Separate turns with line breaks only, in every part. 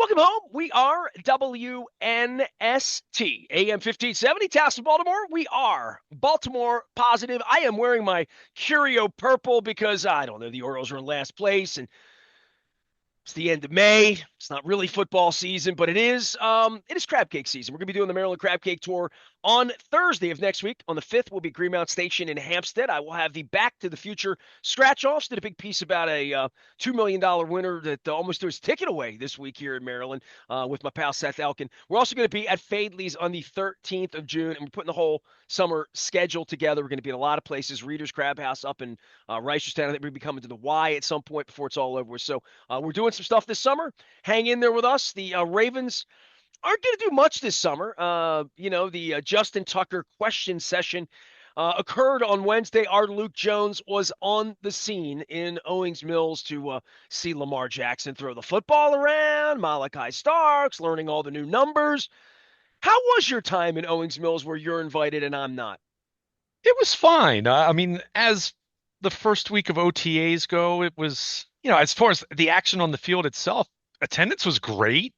Welcome home. We are WNST, AM 1570, Taos, Baltimore. We are Baltimore positive. I am wearing my Curio purple because, I don't know, the Orioles are in last place and it's the end of May. It's not really football season, but it is crab cake season. We're going to be doing the Maryland Crab Cake Tour on Thursday of next week. On the 5th, we'll be at Greenmount Station in Hampstead. I will have the Back to the Future scratch-offs. Did a big piece about a $2 million winner that almost threw his ticket away this week here in Maryland with my pal Seth Elkin. We're also going to be at Fadley's on the 13th of June, and we're putting the whole summer schedule together. We're going to be at a lot of places. Reader's Crab House up in Reisterstown. I think we're going to be coming to the Y at some point before it's all over. So we're doing some stuff this summer. Hang in there with us. The Ravens aren't going to do much this summer. The Justin Tucker question session occurred on Wednesday. Our Luke Jones was on the scene in Owings Mills to see Lamar Jackson throw the football around, Malachi Starks, learning all the new numbers. How was your time in Owings Mills where you're invited and I'm not?
It was fine. As the first week of OTAs go, it was, as far as the action on the field itself, attendance was great.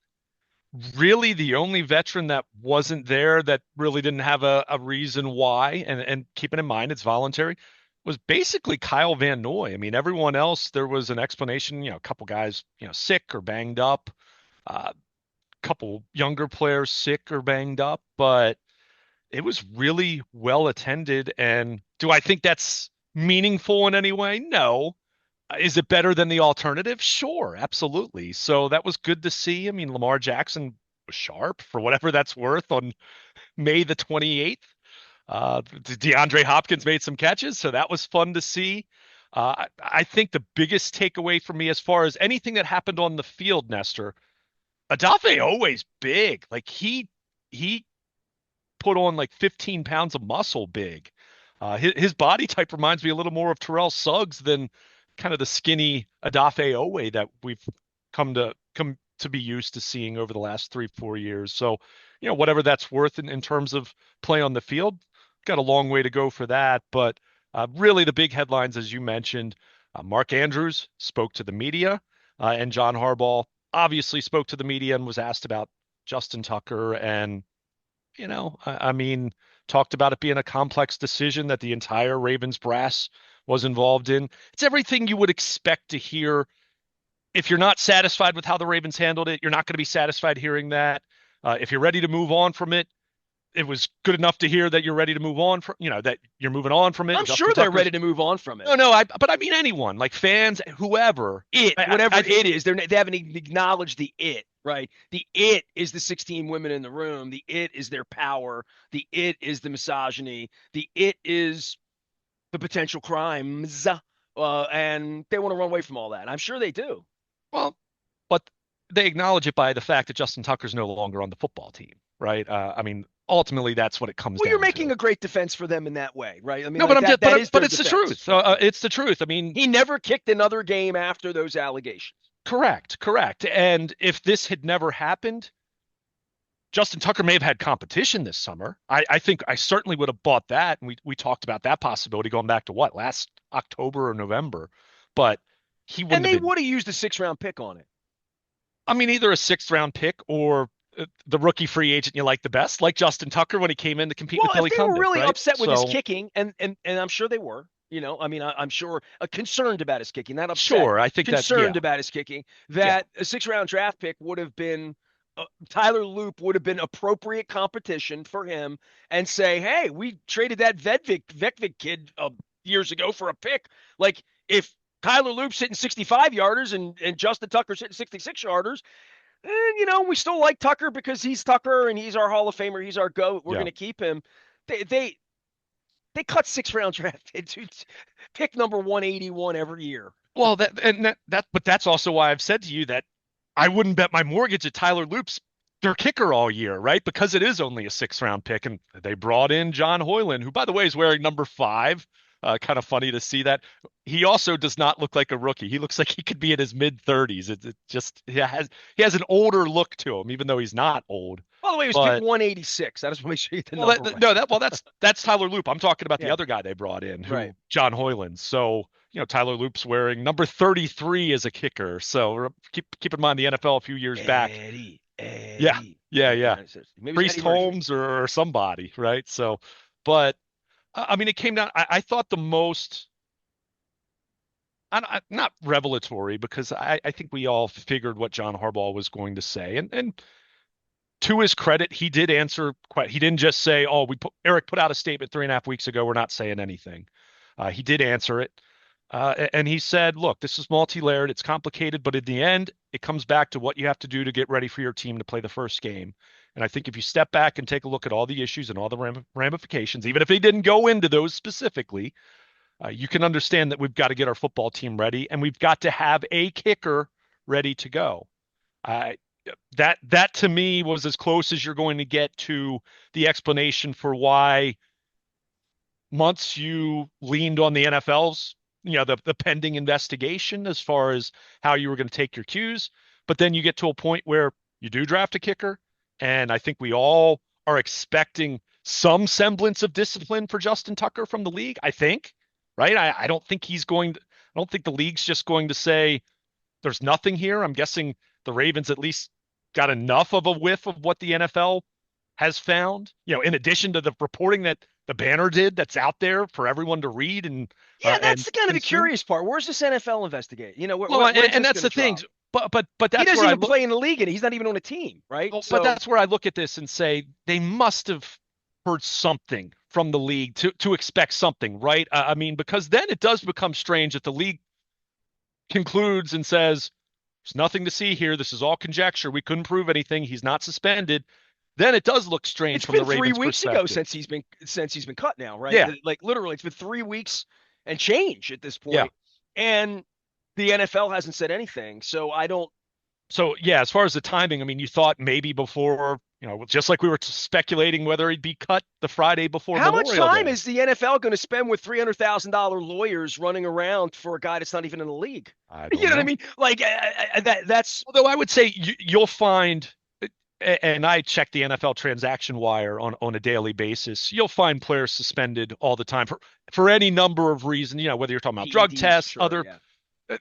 Really, the only veteran that wasn't there that really didn't have a reason why, and keeping in mind it's voluntary, was basically Kyle Van Noy. I mean, everyone else, there was an explanation, a couple guys, sick or banged up, a couple younger players sick or banged up, but it was really well attended. And do I think that's meaningful in any way? No. Is it better than the alternative? Sure, absolutely. So that was good to see. I mean, Lamar Jackson was sharp for whatever that's worth on May the 28th. DeAndre Hopkins made some catches, so that was fun to see. I think the biggest takeaway for me as far as anything that happened on the field, Nestor, Adafe always big. Like he put on like 15 pounds of muscle big. His body type reminds me a little more of Terrell Suggs than kind of the skinny Adafe Owe that we've come to be used to seeing over the last 3-4 years. So, whatever that's worth in terms of play on the field, got a long way to go for that. But really, the big headlines, as you mentioned, Mark Andrews spoke to the media, and John Harbaugh obviously spoke to the media and was asked about Justin Tucker and I mean, talked about it being a complex decision that the entire Ravens brass was involved in. It's everything you would expect to hear. If you're not satisfied with how the Ravens handled it, you're not going to be satisfied hearing that. If you're ready to move on from it, it was good enough to hear that you're ready to move on from, that you're moving on from it.
I'm
And
sure
Justin
they're
Tucker's
ready to move on from it.
no, but I mean anyone, like fans, whoever.
Whatever
I
it is, they haven't even acknowledged the it, right? The it is the 16 women in the room. The it is their power. The it is the misogyny. The it is the potential crimes. And they want to run away from all that. I'm sure they do.
Well, but they acknowledge it by the fact that Justin Tucker's no longer on the football team, right? I mean, ultimately, that's what it comes
Well, you're
down
making
to.
a great defense for them in that way, right? I mean,
No,
like
but I'm
that,
just,
that is
but
their
it's the
defense.
truth. It's the truth. I mean,
He never kicked another game after those allegations.
correct. And if this had never happened, Justin Tucker may have had competition this summer. I think I certainly would have bought that. And we talked about that possibility going back to what, last October or November. But he
And
wouldn't have
they
been,
would have used a 6th round pick on it.
I mean, either a sixth round pick or the rookie free agent you like the best, like Justin Tucker when he came in to compete
Well,
with
if
Billy
they were
Cundiff,
really
right?
upset with his
So
kicking, and I'm sure they were, I mean, I'm sure concerned about his kicking, not upset,
sure, I think that,
concerned
yeah,
about his kicking,
yeah.
that a 6th round draft pick would have been Tyler Loop would have been appropriate competition for him and say, hey, we traded that Vekvik kid years ago for a pick. Like if Tyler Loop's hitting 65 yarders and Justin Tucker's hitting 66 yarders, and we still like Tucker because he's Tucker and he's our Hall of Famer, he's our GOAT. We're
Yeah.
going to keep him. They cut 6th round draft to pick number 181 every year.
Well, but that's also why I've said to you that I wouldn't bet my mortgage at Tyler Loop's their kicker all year, right? Because it is only a sixth round pick, and they brought in John Hoyland, who, by the way, is wearing number 5. Kind of funny to see that. He also does not look like a rookie. He looks like he could be in his mid 30s. It just he has an older look to him, even though he's not old.
By the way, it was pick
But
186. I just want to make sure you get the
well,
number right.
no, that's Tyler Loop. I'm talking about the
Yeah,
other guy they brought in,
right.
who John Hoyland. So Tyler Loop's wearing number 33 as a kicker. So keep in mind the NFL a few years back.
Eddie,
Yeah,
Eddie.
yeah,
Eddie
yeah.
maybe it was
Priest
Eddie Murphy.
Holmes or somebody, right? So, but I mean, it came down. I thought the most not revelatory because I think we all figured what John Harbaugh was going to say, and to his credit, he did answer quite. He didn't just say, "Oh, Eric put out a statement 3.5 weeks ago. We're not saying anything." He did answer it, and he said, "Look, this is multi-layered. It's complicated, but in the end, it comes back to what you have to do to get ready for your team to play the first game." And I think if you step back and take a look at all the issues and all the ramifications, even if he didn't go into those specifically, you can understand that we've got to get our football team ready, and we've got to have a kicker ready to go. I that to me was as close as you're going to get to the explanation for why months you leaned on the NFL's, the pending investigation as far as how you were going to take your cues. But then you get to a point where you do draft a kicker, and I think we all are expecting some semblance of discipline for Justin Tucker from the league. I think, right? I don't think he's going to. I don't think the league's just going to say there's nothing here. I'm guessing the Ravens at least got enough of a whiff of what the NFL has found, in addition to the reporting that the Banner did that's out there for everyone to read and
Yeah, that's
and
the kind of the
consume.
curious part. Where's this NFL investigate?
Well,
When's
and
this
that's
going to
the thing.
drop?
But
He
that's
doesn't
where I
even
look.
play in the league, and he's not even on a team, right?
But
So
that's where I look at this and say they must have heard something from the league to expect something, right? I mean, because then it does become strange that the league concludes and says there's nothing to see here. This is all conjecture. We couldn't prove anything. He's not suspended. Then it does look strange
it's
from the
been three
Ravens'
weeks ago
perspective.
since he's been cut now, right?
Yeah,
Like literally, it's been 3 weeks and change at this
yeah.
point, and the NFL hasn't said anything. So I don't.
So yeah, as far as the timing, I mean, you thought maybe before, just like we were speculating whether he'd be cut the Friday before
How much
Memorial
time
Day.
is the NFL going to spend with $300,000 lawyers running around for a guy that's not even in the league?
I
You
don't
know what I
know.
mean? Like that's
Although I would say you'll find, and I check the NFL transaction wire on a daily basis, you'll find players suspended all the time for any number of reasons. Whether you're talking about drug
PEDs,
tests,
sure,
other
yeah.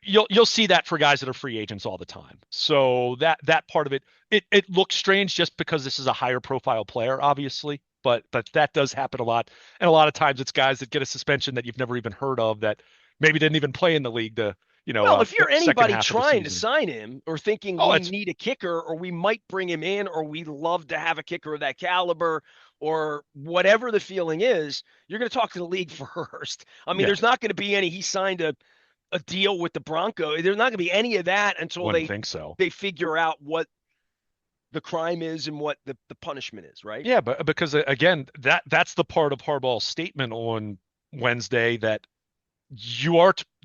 you'll see that for guys that are free agents all the time. So that part of it looks strange just because this is a higher profile player, obviously. But that does happen a lot, and a lot of times it's guys that get a suspension that you've never even heard of that maybe didn't even play in the league the
Well, if you're
second
anybody
half of the
trying to
season.
sign him or thinking
Oh,
we
it's
need a kicker or we might bring him in or we love to have a kicker of that caliber or whatever the feeling is, you're going to talk to the league first. I mean,
yeah,
there's not going to be any. He signed a deal with the Broncos. There's not going to be any of that until
wouldn't
they
think so.
they figure out what the crime is and what the punishment is, right?
Yeah, but because again, that's the part of Harbaugh's statement on Wednesday that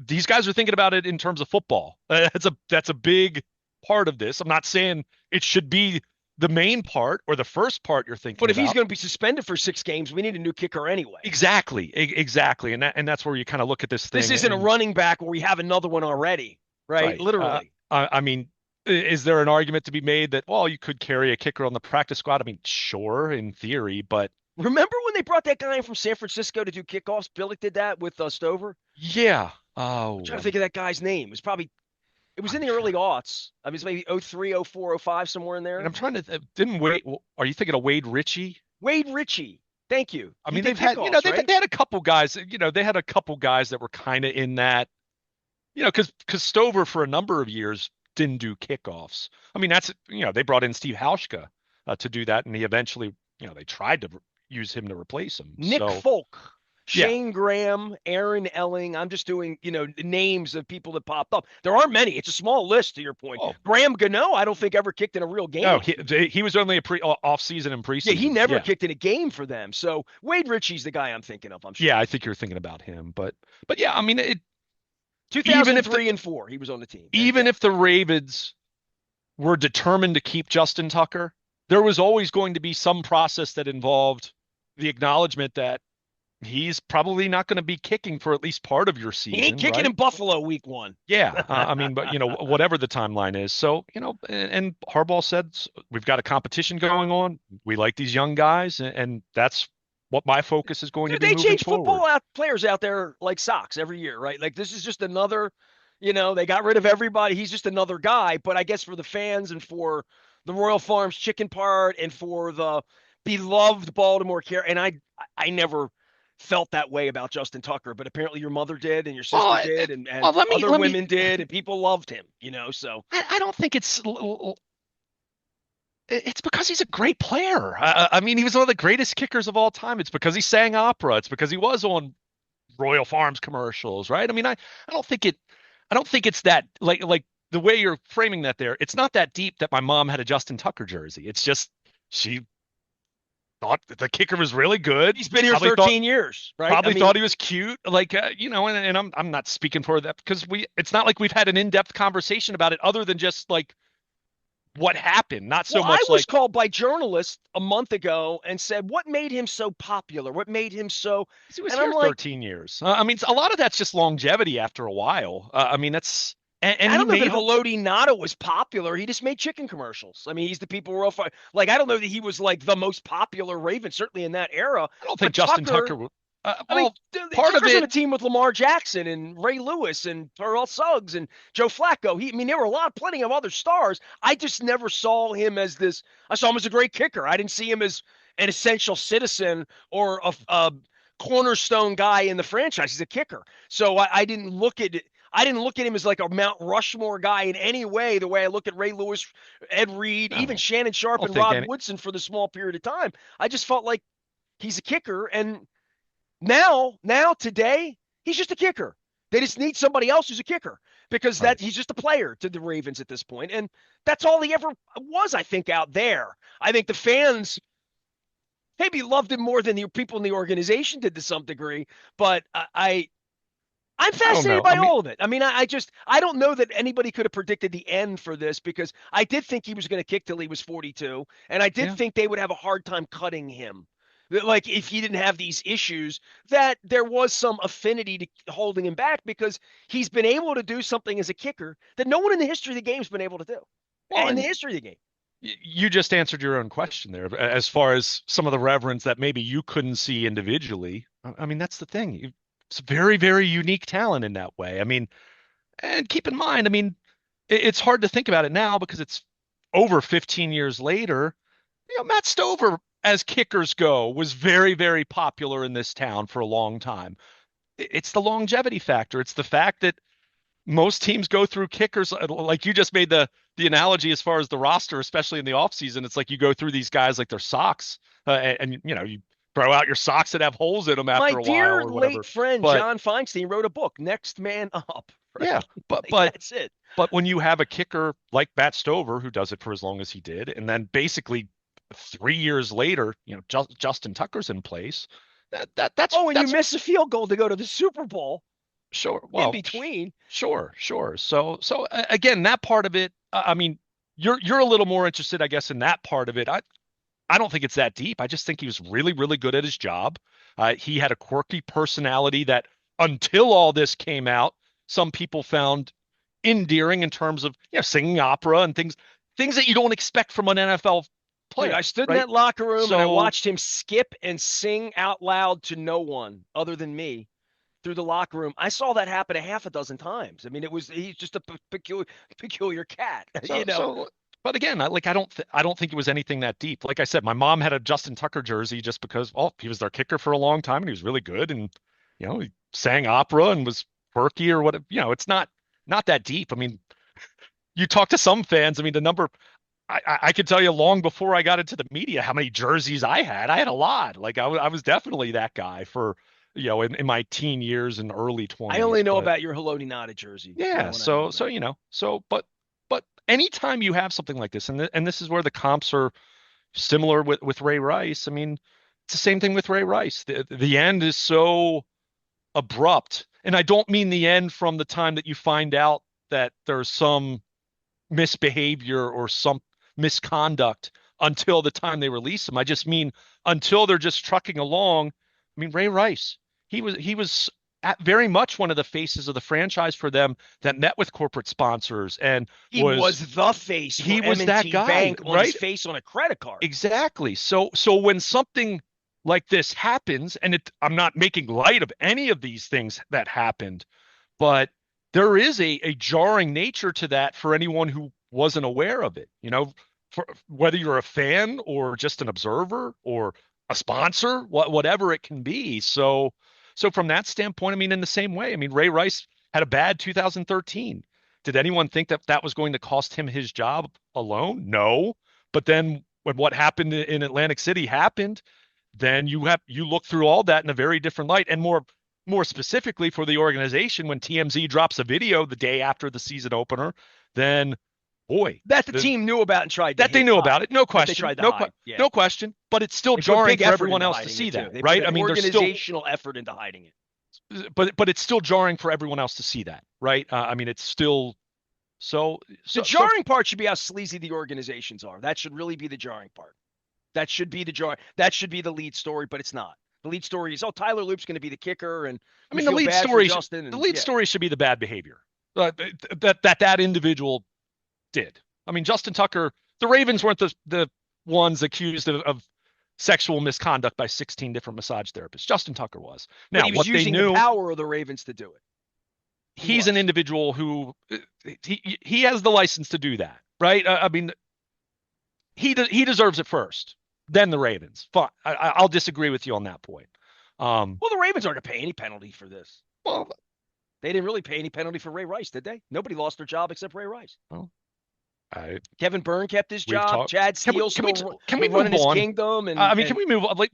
these guys are thinking about it in terms of football. That's a big part of this. I'm not saying it should be the main part or the first part you're
But
thinking
if he's
about.
going to be suspended for 6 games, we need a new kicker anyway.
Exactly, and that's where you kind of look at this
This
thing
isn't a
and
running back where we have another one already, right?
right.
Literally.
I mean, is there an argument to be made that well, you could carry a kicker on the practice squad? I mean, sure, in theory, but
Remember when they brought that guy in from San Francisco to do kickoffs? Billick did that with Stover.
yeah.
I'm
Oh,
trying to think of that guy's name. It was in
I'm
the early aughts. I mean, it's maybe 03, 04, 05, somewhere in
and
there.
I'm trying to didn't wait. Are you thinking of Wade Ritchie?
Wade Ritchie. Thank you.
I
He
mean,
did
they've had,
kickoffs,
they've
right?
they had a couple guys, they had a couple guys that were kind of in that, because Stover for a number of years didn't do kickoffs. I mean, they brought in Steve Hauschka to do that, and he eventually, they tried to use him to replace him.
Nick
So
Folk,
yeah,
Shane Graham, Aaron Elling. I'm just doing, names of people that popped up. There aren't many. It's a small list to your point.
oh
Graham Gano, I don't think ever kicked in a real
no,
game.
he was only a off season and
Yeah, he
preseason.
never
Yeah,
kicked in a game for them. So Wade Ritchie's the guy I'm thinking of, I'm
yeah,
sure.
I think you're thinking about him, but yeah, I mean, even if the
2003 and 4, he was on the team.
even if the Ravens were determined to keep Justin Tucker, there was always going to be some process that involved the acknowledgement that he's probably not going to be kicking for at least part of your
He ain't
season,
kicking in
right?
Buffalo week 1.
Yeah, I mean, but whatever the timeline is. So, and Harbaugh said we've got a competition going on. We like these young guys, and that's what my focus is going to
Dude,
be
they
moving
change football
forward.
out players out there like socks every year, right? Like this is just another, they got rid of everybody. He's just another guy. But I guess for the fans and for the Royal Farms chicken part and for the beloved Baltimore care, and I never felt that way about Justin Tucker, but apparently your mother did and your
Well,
sister did and
well, let me
other
let me.
women did and people loved him. So
I don't think it's because he's a great player. I mean, he was one of the greatest kickers of all time. It's because he sang opera. It's because he was on Royal Farms commercials, right? I mean, I don't think it I don't think it's that like the way you're framing that there. It's not that deep that my mom had a Justin Tucker jersey. It's just she thought that the kicker was really good.
he's been here
Probably thought
13 years, right? I
probably
mean,
thought he was cute, like and I'm not speaking for that because we it's not like we've had an in-depth conversation about it other than just like what happened, not so
well, I
much
was
like
called by journalists a month ago and said, "What made him so popular? What made him so?"
he was
And I'm
here
like,
13 years. I mean, a lot of that's just longevity after a while. I mean, that's and
I
he
don't know that
made a
Haloti Nada was popular. He just made chicken commercials. I mean, he's the people who are like I don't know that he was like the most popular Raven, certainly in that era.
I don't think
But
Justin
Tucker,
Tucker.
I mean,
Well, part of
Tucker's on
it.
a team with Lamar Jackson and Ray Lewis and Terrell Suggs and Joe Flacco. I mean, there were plenty of other stars. I just never saw him as this. I saw him as a great kicker. I didn't see him as an essential citizen or a cornerstone guy in the franchise. He's a kicker, so I didn't look at it. I didn't look at him as like a Mount Rushmore guy in any way, the way I look at Ray Lewis, Ed Reed, even
No,
Shannon
I
Sharp
don't
and
think
Rod
any.
Woodson for the small period of time. I just felt like he's a kicker, and now today, he's just a kicker. They just need somebody else who's a kicker because
Right.
that he's just a player to the Ravens at this point, and that's all he ever was. I think out there. I think the fans maybe loved him more than the people in the organization did to some degree, but I'm
I don't
fascinated
know. I
by
mean,
all of it. I mean, I don't know that anybody could have predicted the end for this because I did think he was going to kick till he was 42, and I did
yeah.
think they would have a hard time cutting him. Like if he didn't have these issues, that there was some affinity to holding him back because he's been able to do something as a kicker that no one in the history of the game's been able to do.
Well,
In the
and
history of the game.
you just answered your own question there as far as some of the reverends that maybe you couldn't see individually. I mean, that's the thing. It's very, very unique talent in that way. I mean, and keep in mind, I mean, it's hard to think about it now because it's over 15 years later. Matt Stover, as kickers go, was very, very popular in this town for a long time. It's the longevity factor. It's the fact that most teams go through kickers like you just made the analogy as far as the roster, especially in the offseason. It's like you go through these guys like their socks, and you throw out your socks that have holes in them
My
after a while
dear
or
late
whatever.
friend
But
John Feinstein wrote a book, Next Man Up,
yeah,
right?
but
Like
but
that's it.
but when you have a kicker like Matt Stover who does it for as long as he did, and then basically 3 years later, Justin Tucker's in place. That's
Oh, and you
that's
miss a field goal to go to the Super Bowl
sure.
in
Well,
between.
sure. So again, that part of it. I mean, you're a little more interested, I guess, in that part of it. I don't think it's that deep. I just think he was really, really good at his job. He had a quirky personality that, until all this came out, some people found endearing in terms of singing opera and things that you don't expect from an NFL
Dude, I
player,
stood in
right?
that locker room and I
So
watched him skip and sing out loud to no one other than me through the locker room. I saw that happen a half a dozen times. I mean, he's just a peculiar cat,
So, so, but again, I don't think it was anything that deep. Like I said, my mom had a Justin Tucker jersey just because, well, he was their kicker for a long time and he was really good, and he sang opera and was quirky or what. It's not that deep. I mean, you talk to some fans. I mean, the number. I could tell you long before I got into the media how many jerseys I had. I had a lot. Like I was definitely that guy for in my teen years and early
I
20s.
only know
But
about your Haloti Nada jersey. That's the only
yeah,
one I know
so
about.
but anytime you have something like this, and this is where the comps are similar with Ray Rice. I mean, it's the same thing with Ray Rice. The end is so abrupt, and I don't mean the end from the time that you find out that there's some misbehavior or some misconduct until the time they release him. I just mean until they're just trucking along, I mean, Ray Rice, he was very much one of the faces of the franchise for them that met with corporate sponsors and
He
was
was the face
he
for
was that
M&T
guy,
Bank on his
right?
face on a credit card.
Exactly. So when something like this happens, and I'm not making light of any of these things that happened, but there is a jarring nature to that for anyone who wasn't aware of it. For whether you're a fan or just an observer or a sponsor, whatever it can be. So from that standpoint, I mean, in the same way, I mean, Ray Rice had a bad 2013. Did anyone think that that was going to cost him his job alone? No. But then when what happened in Atlantic City happened, then you look through all that in a very different light, and more specifically for the organization, when TMZ drops a video the day after the season opener, then boy,
That the team knew about and tried to
that they knew about
hide.
it, no
That they
question,
tried to hide. Yeah.
no question. But it's still
They put
jarring
big
for
effort
everyone
into
else to
hiding
see
it too.
that,
They put
right?
an
I mean, there's still,
organizational effort into hiding it.
but it's still jarring for everyone else to see that, right? I mean, it's still so
The
so so.
jarring part should be how sleazy the organizations are. That should really be the jarring part. That should be the jar. That should be the lead story, but it's not. The lead story is, oh, Tyler Loop's going to be the kicker, and
I
we
mean,
feel bad for Justin.
the
And
lead
yeah,
story should be the bad behavior that individual did. I mean, Justin Tucker, the Ravens weren't the ones accused of sexual misconduct by 16 different massage therapists. Justin Tucker was.
but
Now,
he was
what they
using the
knew,
power of the Ravens to do it. He
he's an
was.
individual who he has the license to do that, right? I mean, he deserves it first, then the Ravens. Fine, I'll disagree with you on that point.
Well, the Ravens aren't going to pay any penalty for this.
Well,
They didn't really pay any penalty for Ray Rice, did they? Nobody lost their job except Ray Rice.
well, I
Kevin Byrne kept his
we've
job.
talked.
Chad
Can we
Steele's
can we
still
can we move
running his
on?
kingdom,
I mean, can
and
we move on? Like,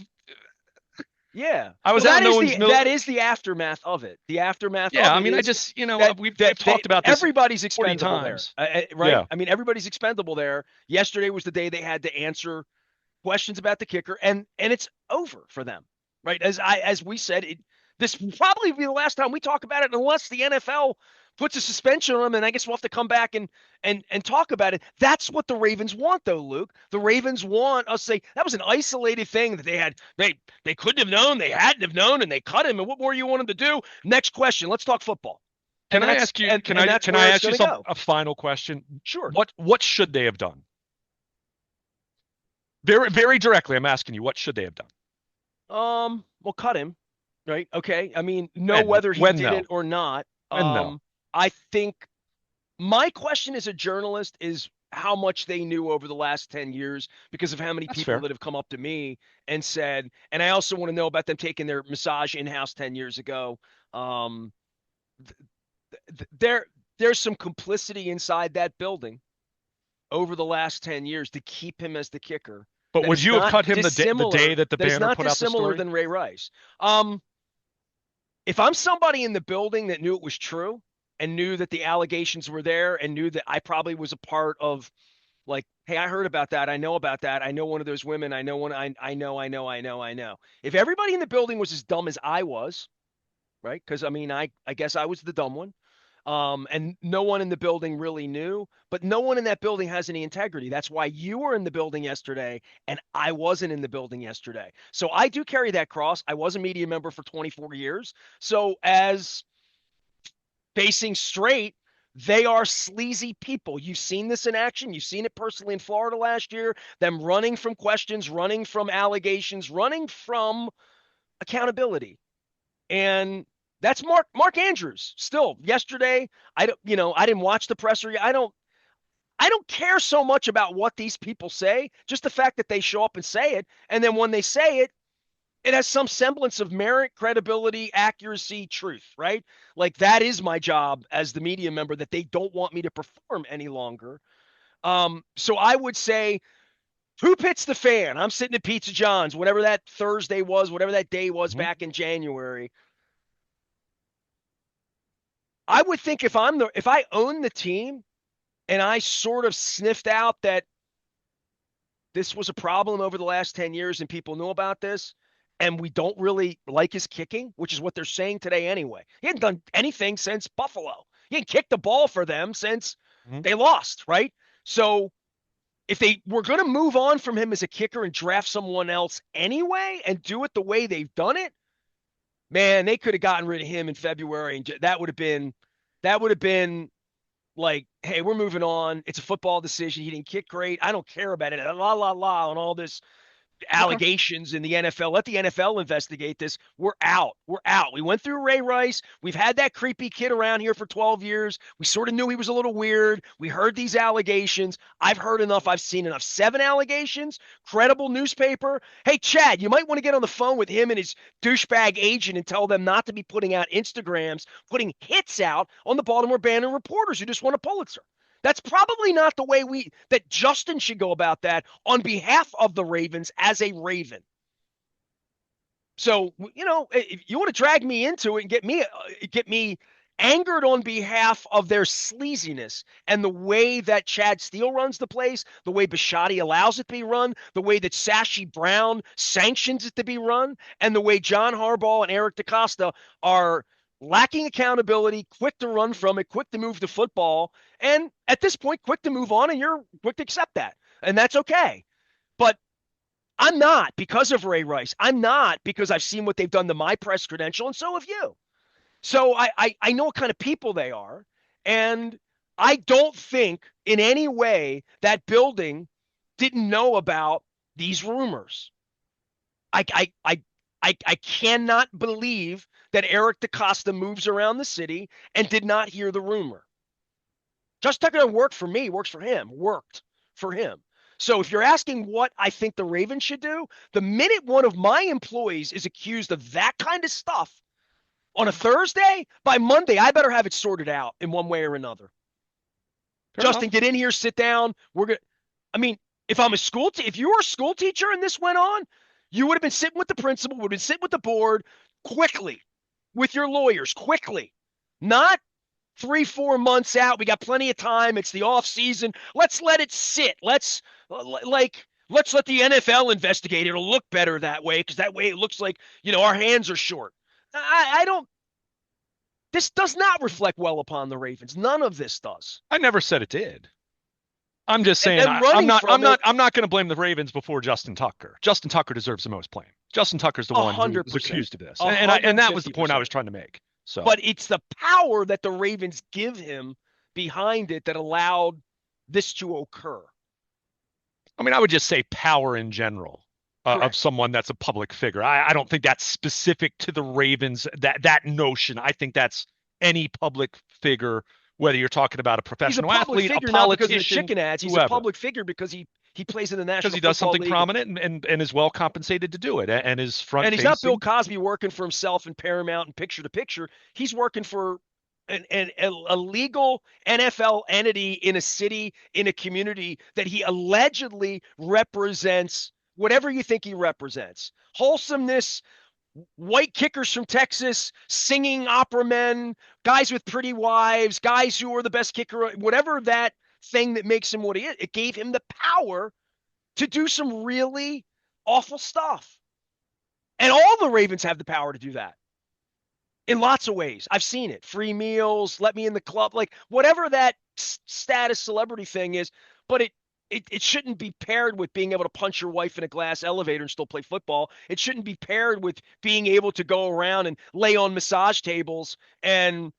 yeah.
I was
Well,
out no one's
that is the aftermath of it. The aftermath
Yeah,
of
I
it
mean, I
is
just,
that
we've talked about this
everybody's
40
expendable there,
times.
right?
Yeah.
I mean, everybody's expendable there. Yesterday was the day they had to answer questions about the kicker, and it's over for them, right? As we said, this will probably be the last time we talk about it, unless the NFL puts a suspension on them, and I guess we'll have to come back and talk about it. That's what the Ravens want, though, Luke. The Ravens want us to say that was an isolated thing that they had. They couldn't have known, they hadn't have known, and they cut him. And what more you want them to do? Next question. Let's talk football.
Can I ask you? Can I ask you a final question?
Sure.
What should they have done? Very very directly, I'm asking you. What should they have done?
Well, cut him, right? Okay. I mean, know whether he did it or not.
No.
I think my question as a journalist is how much they knew over the last 10 years because of how many
That's
people
fair.
that have come up to me and said, and I also want to know about them taking their massage in-house 10 years ago. There's some complicity inside that building over the last 10 years to keep him as the kicker.
But would you have cut him the day that the
That's
Banner
not
put out the
dissimilar
story?
than Ray Rice. If I'm somebody in the building that knew it was true and knew that the allegations were there and knew that I probably was a part of, like, hey, I heard about that. I know about that. I know one of those women. I know one. I know. If everybody in the building was as dumb as I was, right? Because I mean, I guess I was the dumb one. And no one in the building really knew, but no one in that building has any integrity. That's why you were in the building yesterday and I wasn't in the building yesterday. So I do carry that cross. I was a media member for 24 years. So as facing straight, they are sleazy people. You've seen this in action. You've seen it personally in Florida last year, them running from questions, running from allegations, running from accountability. And that's Mark Andrews. Still, yesterday, I didn't watch the presser. I don't care so much about what these people say, just the fact that they show up and say it. And then when they say it, it has some semblance of merit, credibility, accuracy, truth, right? Like that is my job as the media member that they don't want me to perform any longer. So I would say, who pits the fan? I'm sitting at Pizza John's, whatever that Thursday was, whatever that day was
Mhm.
back in January. I would think if I own the team and I sort of sniffed out that this was a problem over the last 10 years and people knew about this and we don't really like his kicking, which is what they're saying today anyway. He hadn't done anything since Buffalo. He hadn't kicked the ball for them since
Mhm.
they lost, right? So if they were going to move on from him as a kicker and draft someone else anyway and do it the way they've done it, Man, they could have gotten rid of him in February, and that would have been like, hey, we're moving on. It's a football decision. He didn't kick great. I don't care about it. La la la, and all this
Okay.
allegations in the NFL. Let the NFL investigate this. We're out. We're out. We went through Ray Rice. We've had that creepy kid around here for 12 years. We sort of knew he was a little weird. We heard these allegations. I've heard enough. I've seen enough. 7 allegations, credible newspaper. Hey, Chad, you might want to get on the phone with him and his douchebag agent and tell them not to be putting out Instagrams, putting hits out on the Baltimore Banner reporters who just won a Pulitzer. That's probably not the way that Justin should go about that on behalf of the Ravens as a Raven. So, if you want to drag me into it and get me angered on behalf of their sleaziness and the way that Chad Steele runs the place, the way Bisciotti allows it to be run, the way that Sashi Brown sanctions it to be run, and the way John Harbaugh and Eric DeCosta are lacking accountability, quick to run from it, quick to move the football, and at this point, quick to move on, and you're quick to accept that. And that's okay. But I'm not because of Ray Rice. I'm not because I've seen what they've done to my press credential, and so have you. So I know what kind of people they are, and I don't think in any way that building didn't know about these rumors. I cannot believe that Eric DeCosta moves around the city and did not hear the rumor. Just Tucker worked for me, works for him, worked for him. So if you're asking what I think the Ravens should do, the minute one of my employees is accused of that kind of stuff on a Thursday, by Monday, I better have it sorted out in one way or another.
Fair
Justin,
enough.
get in here, sit down. I mean, if you were a school teacher and this went on, you would have been sitting with the principal, would have been sitting with the board quickly, with your lawyers quickly, not 3, 4 months out. We got plenty of time. It's the off season. Let's let it sit. Let's let the NFL investigate. It'll look better that way because that way it looks like our hands are short. I don't. This does not reflect well upon the Ravens. None of this does.
I never said it did. I'm just
And
saying
them
I'm
running
not I'm
from it,
not I'm not going to blame the Ravens before Justin Tucker. Justin Tucker deserves the most blame. Justin Tucker's the
a
one who
hundred
was
percent,
accused of this,
a
and
hundred and
that was the
fifty
point I was
percent.
trying to make. So
But it's the power that the Ravens give him behind it that allowed this to occur.
I mean, I would just say power in general of
Correct.
someone that's a public figure. I don't think that's specific to the Ravens. That notion. I think that's any public figure, whether you're talking about a
He's a
professional
public
athlete, a
figure not because of the
politician,
chicken ads. He's a
whoever,
public figure because he plays in the
because
National
he does
Football
something
League,
prominent and is well compensated to do it and is front
and he's not Bill
facing.
Cosby working for himself in Paramount and picture to picture. He's working for a legal NFL entity in a city, in a community that he allegedly represents whatever you think he represents. Wholesomeness, white kickers from Texas, singing opera men, guys with pretty wives, guys who are the best kicker, whatever that thing that makes him what he is. It gave him the power to do some really awful stuff. And all the Ravens have the power to do that in lots of ways. I've seen it. Free meals, let me in the club, like whatever that status celebrity thing is, but it shouldn't be paired with being able to punch your wife in a glass elevator and still play football. It shouldn't be paired with being able to go around and lay on massage tables and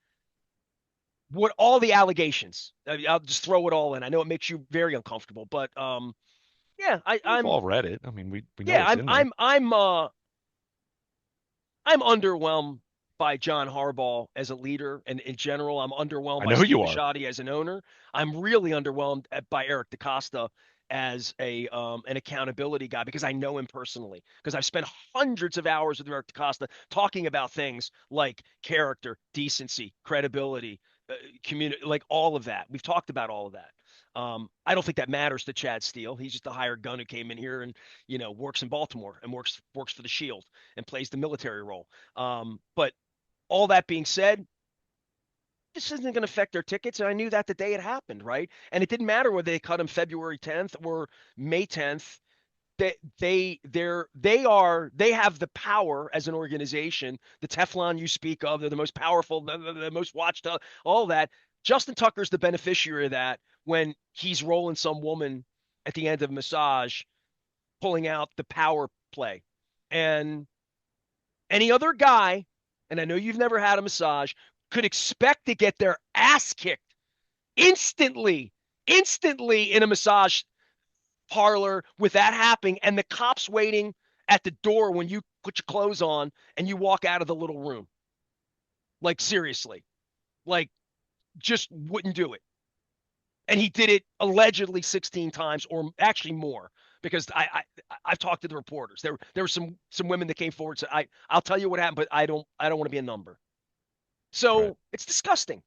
what all the allegations. I'll just throw it all in. I know it makes you very uncomfortable, but yeah,
We've all read it. I mean, we know
yeah,
what's in there.
I'm underwhelmed by John Harbaugh as a leader, and in general, I'm underwhelmed
I
by
know
Steve
you are.
Bisciotti as an owner. I'm really underwhelmed by Eric DeCosta as a an accountability guy because I know him personally. Because I've spent hundreds of hours with Eric DeCosta talking about things like character, decency, credibility, community, like all of that. We've talked about all of that. I don't think that matters to Chad Steele. He's just a hired gun who came in here and works in Baltimore and works for the Shield and plays the military role. But all that being said, this isn't going to affect their tickets, and I knew that the day it happened, right? And it didn't matter whether they cut them February 10th or May 10th. They have the power as an organization. The Teflon you speak of, they're the most powerful, the most watched, all that. Justin Tucker's the beneficiary of that when he's rolling some woman at the end of a massage, pulling out the power play, and any other guy and I know you've never had a massage, could expect to get their ass kicked instantly, instantly in a massage parlor with that happening and the cops waiting at the door when you put your clothes on and you walk out of the little room. Like, seriously. Like, just wouldn't do it. And he did it allegedly 16 times, or actually more, because I've talked to the reporters. There were some women that came forward and said, I'll tell you what happened, but I don't want to be a number.
Right.
So it's disgusting.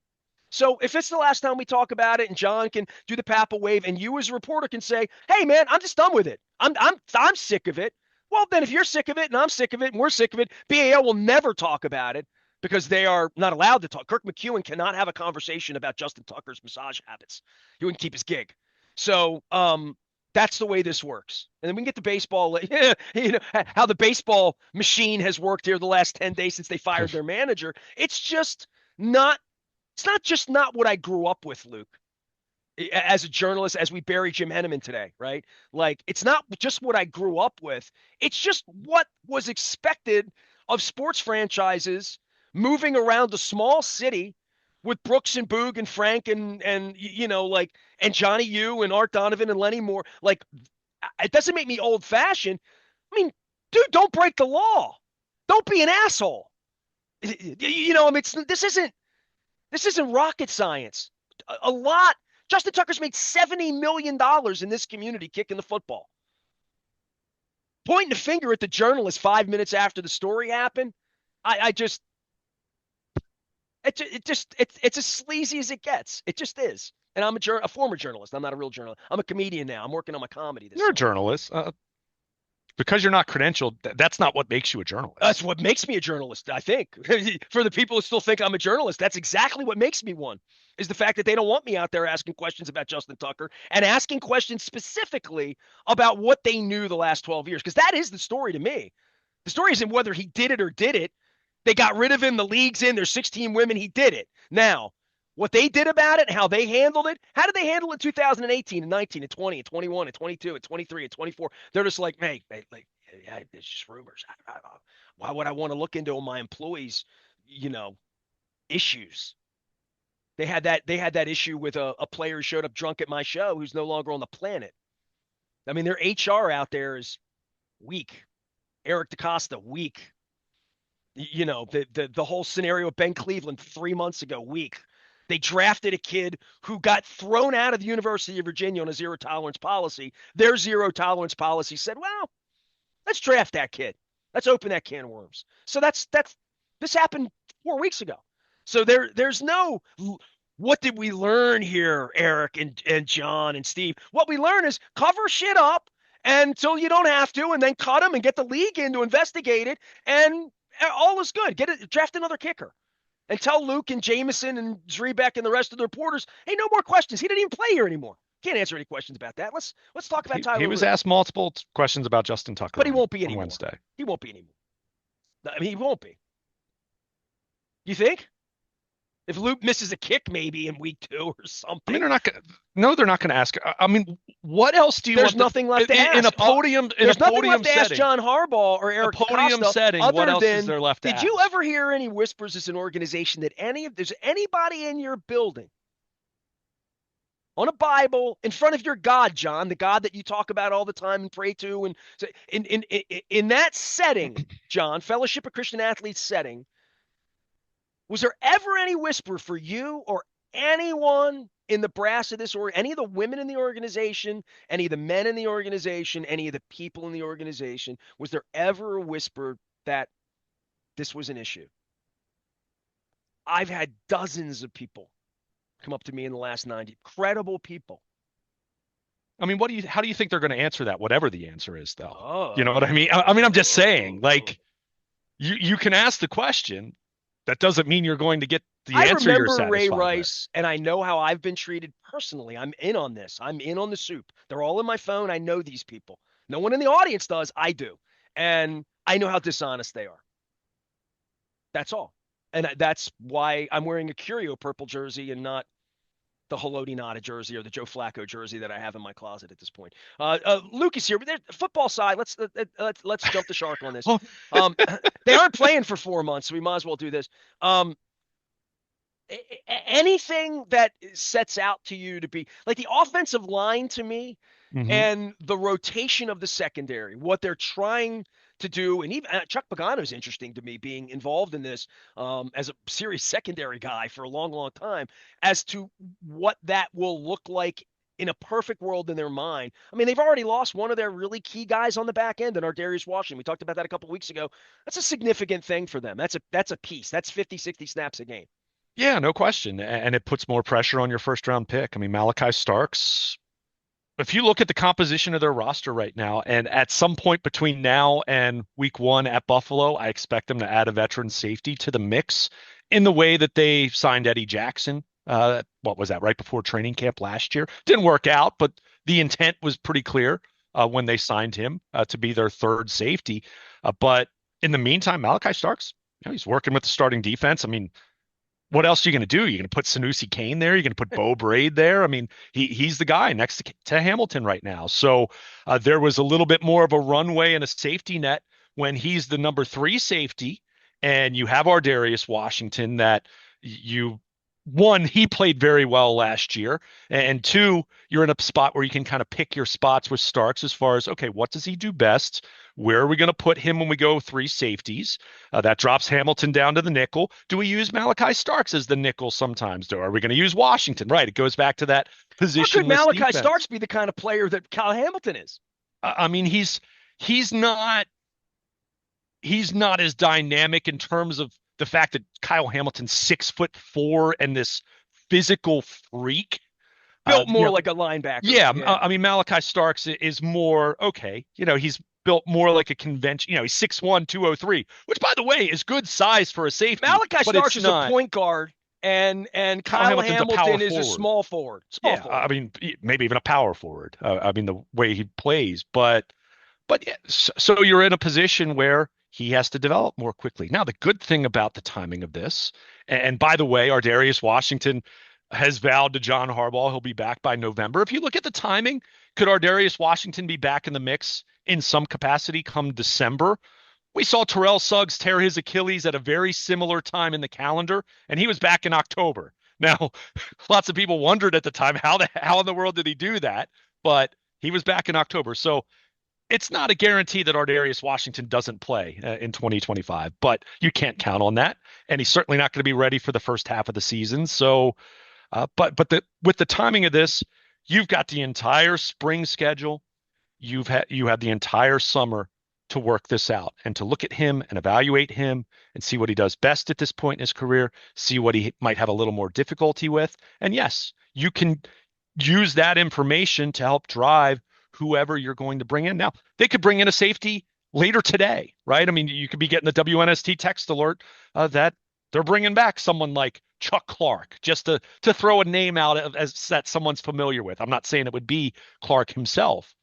So if it's the last time we talk about it, and John can do the Papa wave, and you as a reporter can say, "Hey, man, I'm just done with it. I'm sick of it." Well, then if you're sick of it, and I'm sick of it, and we're sick of it, BAL will never talk about it because they are not allowed to talk. Kirk McEwen cannot have a conversation about Justin Tucker's massage habits. He wouldn't keep his gig. So that's the way this works. And then we can get to baseball. You know how the baseball machine has worked here the last 10 days since they fired their manager. Not it's not just not what I grew up with, Luke, as a journalist, as we bury Jim Henneman today, right? Like, it's not just what I grew up with. It's just what was expected of sports franchises moving around a small city with Brooks and Boog and Frank and like, and Johnny U and Art Donovan and Lenny Moore. Like, it doesn't make me old fashioned. I mean, dude, don't break the law. Don't be an asshole. I mean, this isn't rocket science. A lot. Justin Tucker's made $70 million in this community kicking the football. Pointing the finger at the journalist 5 minutes after the story happened, I just, it's as sleazy as it gets. It just is. And I'm a former journalist. I'm not a real journalist. I'm a comedian now. I'm working on my comedy this
You're a
summer.
journalist. Because you're not credentialed, that's not what makes you a
That's
journalist.
what makes me a journalist, I think. For the people who still think I'm a journalist, that's exactly what makes me one, is the fact that they don't want me out there asking questions about Justin Tucker and asking questions specifically about what they knew the last 12 years. Because that is the story to me. The story isn't whether he did it or did it. They got rid of him. The league's in. There's 16 women. He did it. Now, what they did about it and how they handled it, how did they handle it in 2018 and 19 and 20 and 21 and 22 and 23 and 24? They're just like, hey, like, yeah, it's just rumors. Why would I want to look into my employees, you know, issues? They had that issue with a player who showed up drunk at my show who's no longer on the planet. I mean, their HR out there is weak. Eric DaCosta, weak. The whole scenario with Ben Cleveland 3 months ago, weak. They drafted a kid who got thrown out of the University of Virginia on a zero tolerance policy. Their zero tolerance policy said, well, let's draft that kid. Let's open that can of worms. So that's this happened 4 weeks ago. So there's no what did we learn here, Eric and John and Steve? What we learn is cover shit up until you don't have to, and then cut them and get the league in to investigate it, and all is good. Draft another kicker. And tell Luke and Jameson and Zrebeck and the rest of the reporters, hey, no more questions. He didn't even play here anymore. Can't answer any questions about that. Let's talk about
He
Tyler
was
Luke.
asked multiple questions about Justin Tucker
But he won't be
on
anymore.
Wednesday.
He won't be anymore. I mean, he won't be. You think? If Luke misses a kick maybe in week 2 or
I mean,
something,
they're not going. No, they're not going to ask. I mean, what else do you
there's
want
nothing left to
in
ask.
a podium
There's nothing left to ask
setting?
John Harbaugh or
A
Eric
podium
DaCosta
setting. What
other
else is
than,
there left to
did you
ask?
ever hear any whispers as an organization that there's anybody in your building on a Bible in front of your God, John, the God that you talk about all the time and pray to, and in that setting, John, Fellowship of Christian Athletes setting, was there ever any whisper for you or anyone in the brass of this, or any of the women in the organization, any of the men in the organization, any of the people in the organization, was there ever a whisper that this was an issue? I've had dozens of people come up to me in the last 90, credible people.
I mean, how do you think they're going to answer that? Whatever the answer is, though. You know what I mean? I mean, I'm just saying,
Oh.
like, you can ask the question. That doesn't mean you're going to get the
I
answer you're
remember Ray
satisfied with.
Rice, and I know how I've been treated personally. I'm in on this. I'm in on the soup. They're all in my phone. I know these people. No one in the audience does. I do. And I know how dishonest they are. That's all. And that's why I'm wearing a Curio purple jersey and not the Haloti Ngata jersey or the Joe Flacco jersey that I have in my closet at this point. Lucas here, but football side. Let's jump the shark on this.
Well,
Um, they aren't playing for 4 months, so we might as well do this. Um, Anything that sets out to you to be like the offensive line to me
mhm.
and the rotation of the secondary, what they're trying to do, and even Chuck Pagano is interesting to me being involved in this as a serious secondary guy for a long, long time, as to what that will look like in a perfect world in their mind. I mean, they've already lost one of their really key guys on the back end in our Darius Washington. We talked about that a couple weeks ago. That's a significant thing for them. That's a piece. That's 50, 60 snaps a game.
Yeah, no question. And it puts more pressure on your first round pick. I mean, Malachi Starks, if you look at the composition of their roster right now, and at some point between now and week one at Buffalo, I expect them to add a veteran safety to the mix in the way that they signed Eddie Jackson. What was that, right before training camp last year? Didn't work out, but the intent was pretty clear when they signed him to be their third safety. But in the meantime, Malachi Starks, he's working with the starting defense. I mean, what else are you going to do? You're going to put Sanusi Kane there. You're going to put Bo Braid there. I mean, he's the guy next to Hamilton right now. So there was a little bit more of a runway and a safety net when he's the number three safety, and you have Ardarius Washington that you one, he played very well last year, and two, you're in a spot where you can kind of pick your spots with Starks as far as, okay, what does he do best? Where are we going to put him when we go three safeties? That drops Hamilton down to the nickel. Do we use Malachi Starks as the nickel sometimes? Are we going to use Washington? Right. It goes back to that
Or could
positionless
Malachi
defense.
Starks be the kind of player that Kyle Hamilton is?
I mean, he's not he's not as dynamic in terms of the fact that Kyle Hamilton's 6'4" and this physical freak.
Built more
You
like a linebacker.
Yeah,
Yeah.
I mean Malachi Starks is more okay. He's built more like a convention. He's 6'1", 203, which by the way is good size for a safety,
Malachi
but it's
Starks is a
not.
point guard, and
Kyle
Kyle
Hamilton's a power
Hamilton is a
forward.
small forward. Small
Yeah,
forward.
I mean maybe even a power forward. I mean the way he plays, but yeah, so you're in a position where he has to develop more quickly. Now, the good thing about the timing of this, and by the way, Ardarius Washington has vowed to John Harbaugh he'll be back by November. If you look at the timing, could Ardarius Washington be back in the mix in some capacity come December? We saw Terrell Suggs tear his Achilles at a very similar time in the calendar, and he was back in October. Now, lots of people wondered at the time how in the world did he do that, but he was back in October. So it's not a guarantee that Ardarius Washington doesn't play in 2025, but you can't count on that, and he's certainly not going to be ready for the first half of the season. So, with the timing of this, you've got the entire spring schedule. You have the entire summer to work this out and to look at him and evaluate him and see what he does best at this point in his career, see what he might have a little more difficulty with. And yes, you can use that information to help drive whoever you're going to bring in. Now, they could bring in a safety later today, right? I mean, you could be getting the WNST text alert that they're bringing back someone like Chuck Clark, just to throw a name out as that someone's familiar with. I'm not saying it would be Clark himself,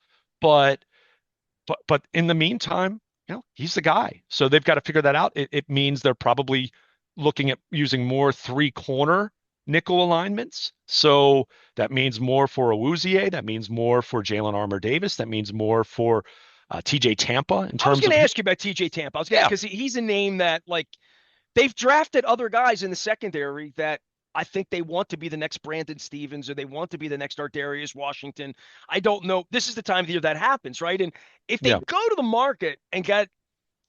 but in the meantime, he's the guy. So they've got to figure that out. It means they're probably looking at using more three corner nickel alignments. So that means more for Awuzie. That means more for Jalen Armour Davis. That means more for TJ Tampa in
I was
terms
going
of
to ask you about TJ Tampa. I was going
yeah,
because he's a name that like they've drafted other guys in the secondary that I think they want to be the next Brandon Stevens or they want to be the next Ardarius Washington. I don't know. This is the time of the year that happens, right? And if they
yeah.
go to the market and get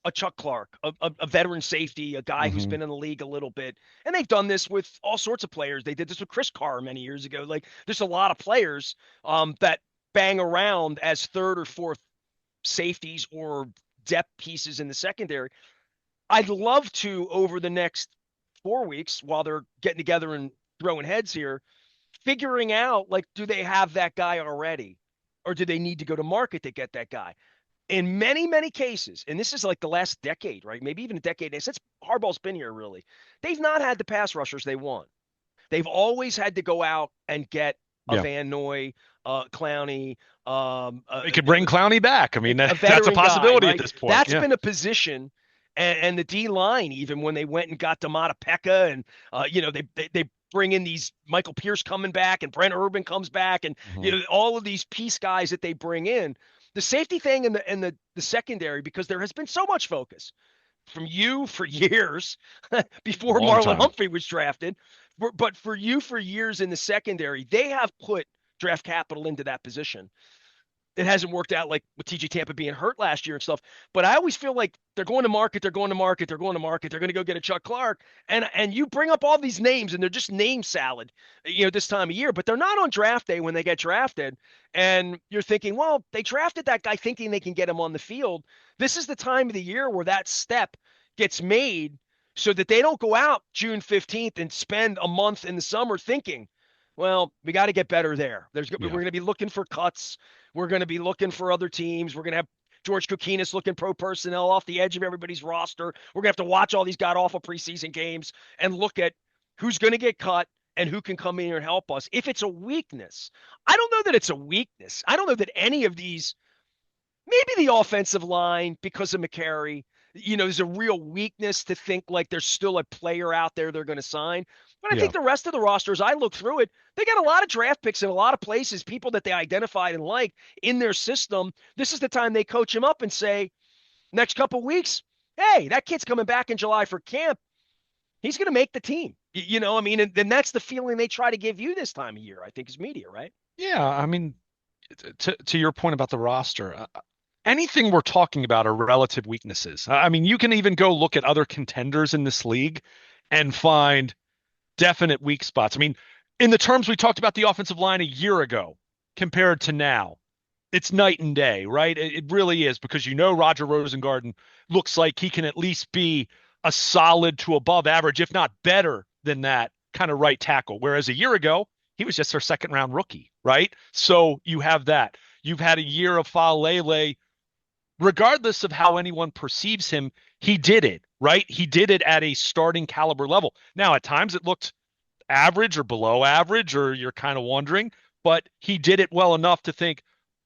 a Chuck Clark, a veteran safety, a guy who's
Hmm.
been in the league a little bit, and they've done this with all sorts of players. They did this with Chris Carr many years ago. Like there's a lot of players that bang around as third or fourth safeties or depth pieces in the secondary. I'd love to over the next 4 weeks while they're getting together and throwing heads here, figuring out like, do they have that guy already? Or do they need to go to market to get that guy? In many, many cases, and this is like the last decade, right? Maybe even a decade since Harbaugh's been here, really, they've not had the pass rushers they want. They've always had to go out and get a
Yeah.
Van Noy, Clowney,
They could bring Clowney back. I mean,
a
that's a
veteran guy,
possibility at
right?
this point.
That's
Yeah.
been a position, and the D line even when they went and got Damata Pekka, and they bring in these Michael Pierce coming back and Brent Urban comes back and
Mhm.
all of these piece guys that they bring in. The safety thing and the secondary, because there has been so much focus from you for years before
Long
Marlon
time.
Humphrey was drafted, but for you for years in the secondary, they have put draft capital into that position. It hasn't worked out like with TJ Tampa being hurt last year and stuff. But I always feel like they're going to market, they're going to market, they're going to market, they're going to go get a Chuck Clark, and you bring up all these names and they're just name salad, this time of year. But they're not on draft day when they get drafted, and you're thinking, well, they drafted that guy thinking they can get him on the field. This is the time of the year where that step gets made, so that they don't go out June 15th and spend a month in the summer thinking, well, we got to get better there. We're
Yeah.
going to be looking for cuts. We're going to be looking for other teams. We're going to have George Kokinis looking pro personnel off the edge of everybody's roster. We're going to have to watch all these god awful preseason games and look at who's going to get cut and who can come in here and help us. If it's a weakness, I don't know that it's a weakness. I don't know that any of these, maybe the offensive line because of McCary, there's a real weakness to think like there's still a player out there they're going to sign. But I
Yeah.
think the rest of the roster, as I look through it, they got a lot of draft picks in a lot of places, people that they identified and like in their system. This is the time they coach him up and say, next couple weeks, hey, that kid's coming back in July for camp. He's going to make the team. I mean, and then that's the feeling they try to give you this time of year, I think, is media, right?
Yeah. I mean, to your point about the roster, anything we're talking about are relative weaknesses. I mean, you can even go look at other contenders in this league and find definite weak spots. I mean, in the terms we talked about the offensive line a year ago compared to now, it's night and day, right? It really is because Roger Rosengarten looks like he can at least be a solid to above average, if not better than that kind of right tackle. Whereas a year ago, he was just our second round rookie, right? So you have that. You've had a year of Falele. Regardless of how anyone perceives him, he did it, right? He did it at a starting caliber level. Now, at times it looked average or below average, or you're kind of wondering, but he did it well enough to think,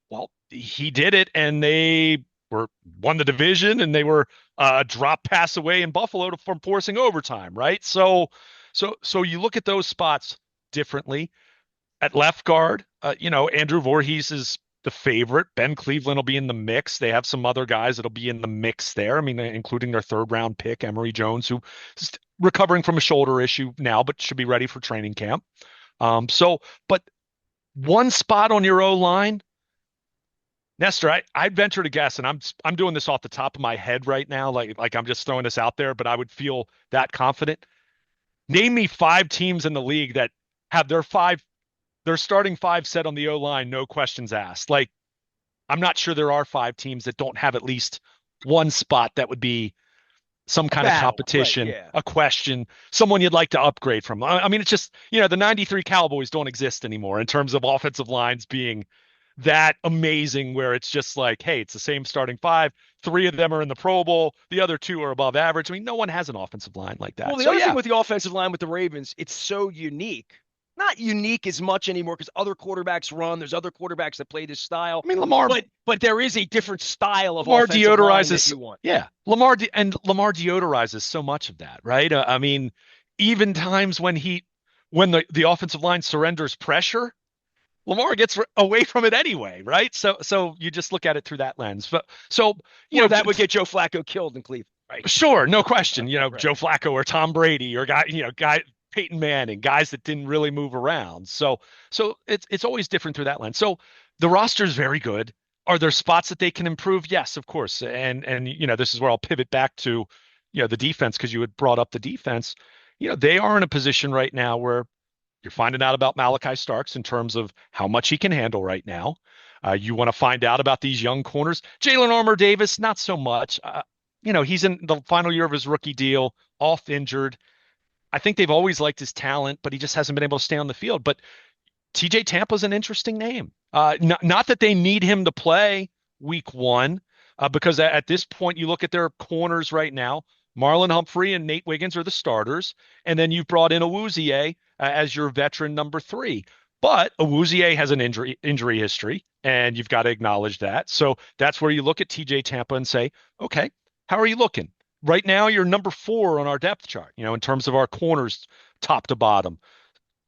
well, he did it, and they were won the division, and they were a drop pass away in Buffalo from forcing overtime, right? So you look at those spots differently. At left guard, Andrew Voorhees is the favorite. Ben Cleveland will be in the mix. They have some other guys that'll be in the mix there. I mean, including their third round pick, Emory Jones, who is recovering from a shoulder issue now, but should be ready for training camp. But one spot on your O line, Nestor, I'd venture to guess, and I'm doing this off the top of my head right now, like I'm just throwing this out there, but I would feel that confident. Name me five teams in the league that have their starting five set on the O line, no questions asked. Like, I'm not sure there are five teams that don't have at least one spot that would be some
A
kind of
battle, right?
competition,
Yeah.
a question, someone you'd like to upgrade from. I mean, it's just, the 93 Cowboys don't exist anymore in terms of offensive lines being that amazing where it's just like, hey, it's the same starting five. Three of them are in the Pro Bowl. The other two are above average. I mean, no one has an offensive line like
Well,
that.
the
So
other thing
yeah,
with the offensive line with the Ravens, it's so unique. Not unique as much anymore because other quarterbacks run. There's other quarterbacks that play this style,
I mean, Lamar
but there is a different style of
Lamar
offensive line that
deodorizes,
you want.
yeah, Lamar deodorizes so much of that, right? I mean, even times when the offensive line surrenders pressure, Lamar gets away from it anyway, right? So you just look at it through that lens. But so
Or that would get Joe Flacco killed in Cleveland, right?
sure, no question.
Right.
Joe Flacco or Tom Brady or guy Peyton Manning, guys that didn't really move around. So it's always different through that lens. So the roster is very good. Are there spots that they can improve? Yes, of course. And this is where I'll pivot back to the defense because you had brought up the defense. They are in a position right now where you're finding out about Malachi Starks in terms of how much he can handle right now. You want to find out about these young corners. Jalen Armour Davis, not so much. He's in the final year of his rookie deal, off injured. I think they've always liked his talent, but he just hasn't been able to stay on the field. But TJ Tampa's an interesting name. Not that they need him to play week one, because at this point, you look at their corners right now. Marlon Humphrey and Nate Wiggins are the starters. And then you've brought in Awuzie as your veteran number three. But Awuzie has an injury history, and you've got to acknowledge that. So that's where you look at TJ Tampa and say, okay, how are you looking? Right now, you're number four on our depth chart, in terms of our corners top to bottom.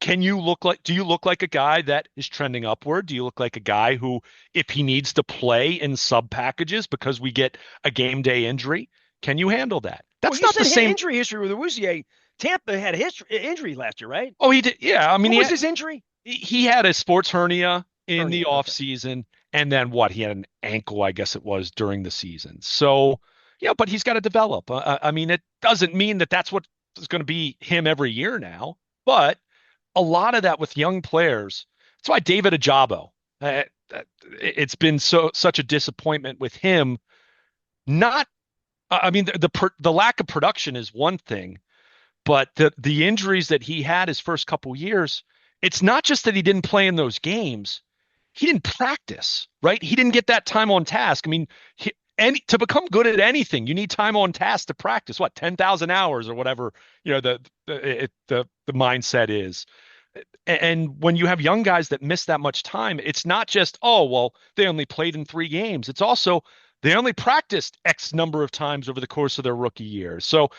can you look like, do you look like a guy that is trending upward? Do you look like a guy who, if he needs to play in sub packages because we get a game day injury, can you handle that?
Well,
That's
you
not the
said
same.
injury history with Awuzie. Tampa had a injury last year, right?
Oh, he did. Yeah. I mean,
What was his injury?
he had a sports hernia in the
Hernia.
off
Okay.
season. And then what? He had an ankle, I guess it was during the season. So, yeah, but he's got to develop. I mean, it doesn't mean that that's what is going to be him every year now, but a lot of that with young players. That's why David Ajabo, it's been such a disappointment with him. Not, I mean, the lack of production is one thing, but the injuries that he had his first couple years, it's not just that he didn't play in those games. He didn't practice, right? He didn't get that time on task. I mean, to become good at anything, you need time on task to practice. What, 10,000 hours or whatever, the mindset is. And when you have young guys that miss that much time, it's not just, oh, well, they only played in 3 games. It's also they only practiced X number of times over the course of their rookie year. So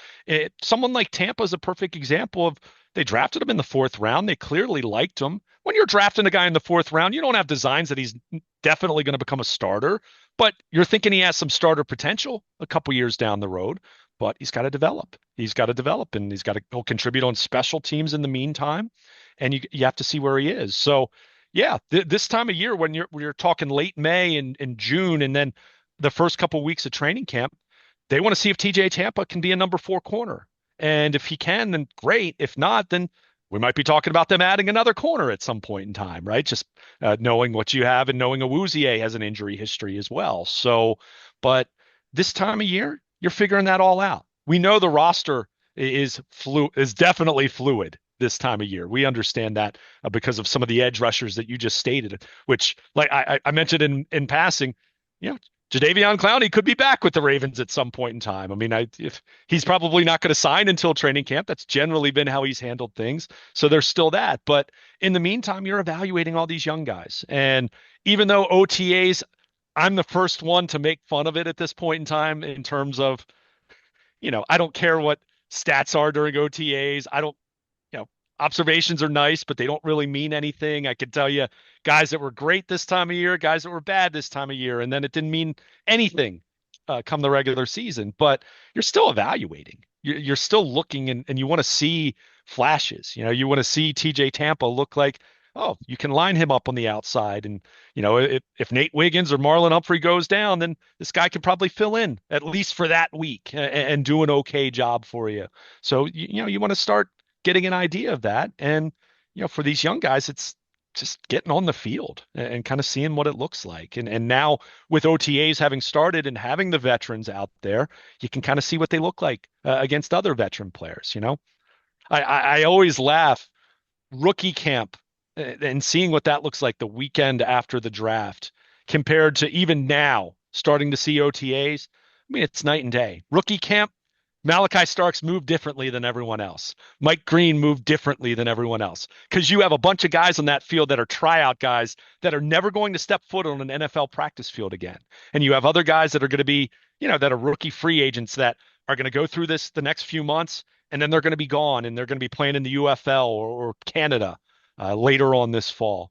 someone like Tampa is a perfect example of they drafted him in the fourth round. They clearly liked him. When you're drafting a guy in the fourth round, you don't have designs that he's definitely going to become a starter, but you're thinking he has some starter potential a couple years down the road. But he's got to develop. He's got to develop, and he'll contribute on special teams in the meantime, and you have to see where he is. So, yeah, this time of year when you're talking late May and June, and then the first couple of weeks of training camp, they want to see if TJ Tampa can be a number 4 corner, and if he can, then great. If not, then we might be talking about them adding another corner at some point in time, right? Just knowing what you have and knowing Awuzie has an injury history as well. So, but this time of year, you're figuring that all out. We know the roster is definitely fluid this time of year. We understand that because of some of the edge rushers that you just stated, which, like I mentioned in passing, you know, Jadeveon Clowney could be back with the Ravens at some point in time. I mean, if he's probably not going to sign until training camp. That's generally been how he's handled things. So there's still that. But in the meantime, you're evaluating all these young guys. And even though OTAs, I'm the first one to make fun of it at this point in time in terms of, I don't care what stats are during OTAs. I don't, observations are nice, but they don't really mean anything. I could tell you guys that were great this time of year, guys that were bad this time of year, and then it didn't mean anything come the regular season. But you're still evaluating. You're still looking, and you want to see flashes. You want to see TJ Tampa look like, oh, you can line him up on the outside. And, if Nate Wiggins or Marlon Humphrey goes down, then this guy could probably fill in at least for that week and do an okay job for you. So, you want to start getting an idea of that. And, for these young guys, it's just getting on the field and kind of seeing what it looks like. And now with OTAs having started and having the veterans out there, you can kind of see what they look like against other veteran players. I always laugh rookie camp and seeing what that looks like the weekend after the draft compared to even now starting to see OTAs. I mean, it's night and day. Rookie camp, Malachi Starks moved differently than everyone else. Mike Green moved differently than everyone else because you have a bunch of guys on that field that are tryout guys that are never going to step foot on an NFL practice field again. And you have other guys that are going to be, that are rookie free agents that are going to go through this the next few months, and then they're going to be gone and they're going to be playing in the UFL or Canada later on this fall.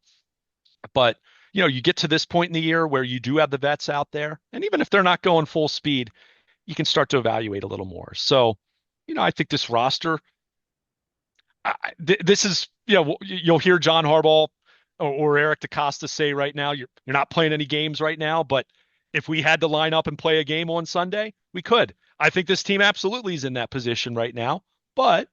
But, you get to this point in the year where you do have the vets out there, and even if they're not going full speed, you can start to evaluate a little more. So, I think this roster, this is, you'll hear John Harbaugh or Eric DeCosta say right now, you're not playing any games right now, but if we had to line up and play a game on Sunday, we could. I think this team absolutely is in that position right now, but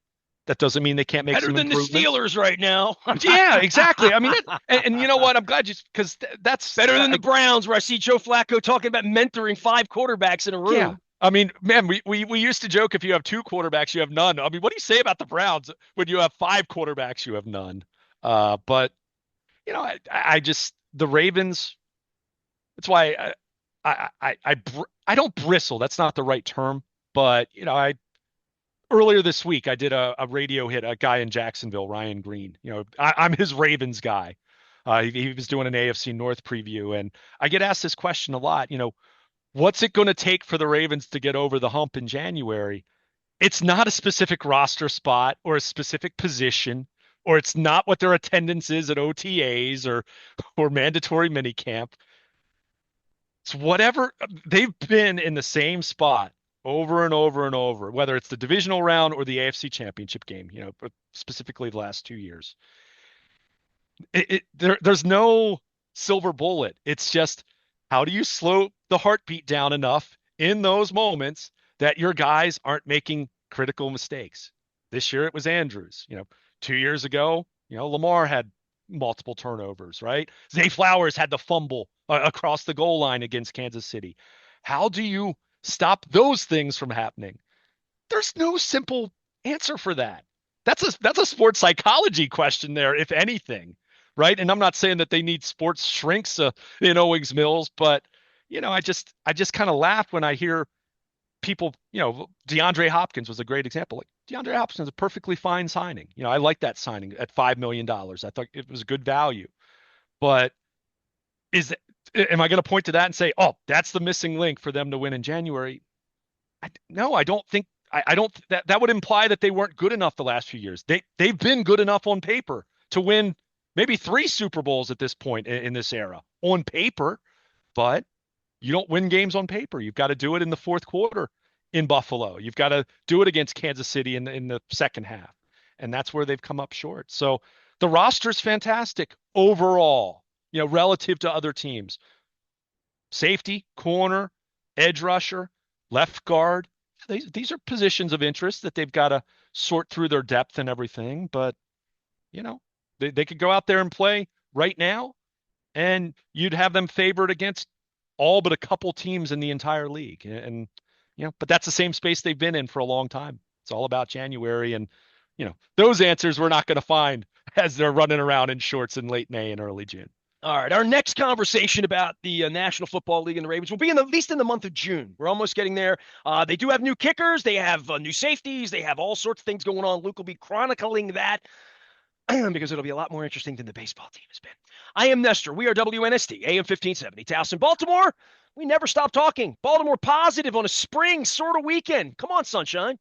that doesn't mean they can't make
better
some
than the
improvements.
Steelers right now.
Yeah, exactly. I mean, and you know what? I'm glad because that's
Better than the Browns, where I see Joe Flacco talking about mentoring 5 quarterbacks in a
yeah.
room.
I mean, man, we used to joke if you have 2 quarterbacks, you have none. I mean, what do you say about the Browns when you have 5 quarterbacks, you have none? But I just the Ravens. That's why I don't bristle. That's not the right term. But I earlier this week I did a radio hit, a guy in Jacksonville, Ryan Green. I'm his Ravens guy. He was doing an AFC North preview, and I get asked this question a lot. What's it going to take for the Ravens to get over the hump in January? It's not a specific roster spot or a specific position, or it's not what their attendance is at OTAs or mandatory minicamp. It's whatever they've been in the same spot over and over and over, whether it's the divisional round or the AFC Championship game, but specifically the last 2 years. There's no silver bullet. It's just how do you slow the heartbeat down enough in those moments that your guys aren't making critical mistakes. This year it was Andrews. 2 years ago, Lamar had multiple turnovers, right? Zay Flowers had the fumble across the goal line against Kansas City. How do you stop those things from happening? There's no simple answer for that. That's a sports psychology question there, if anything, right? And I'm not saying that they need sports shrinks in Owings Mills, but I just kind of laugh when I hear people. DeAndre Hopkins was a great example. Like DeAndre Hopkins is a perfectly fine signing. I like that signing at $5 million. I thought it was a good value, but is am I going to point to that and say, oh, that's the missing link for them to win in January? No, I don't think I don't that would imply that they weren't good enough the last few years. They've been good enough on paper to win maybe 3 Super Bowls at this point in this era on paper, but you don't win games on paper. You've got to do it in the fourth quarter in Buffalo. You've got to do it against Kansas City in the second half, and that's where they've come up short. So the roster's fantastic overall, relative to other teams. Safety, corner, edge rusher, left guard. These are positions of interest that they've got to sort through their depth and everything. But, you know, they could go out there and play right now, and you'd have them favored against all but a couple teams in the entire league. And but that's the same space they've been in for a long time. It's all about January. And, those answers we're not going to find as they're running around in shorts in late May and early June.
All right, our next conversation about the National Football League and the Ravens will be at least in the month of June. We're almost getting there. They do have new kickers. They have new safeties. They have all sorts of things going on. Luke will be chronicling that because it'll be a lot more interesting than the baseball team has been. I am Nestor. We are WNST, AM 1570. Towson, Baltimore. We never stop talking. Baltimore positive on a spring sort of weekend. Come on, sunshine.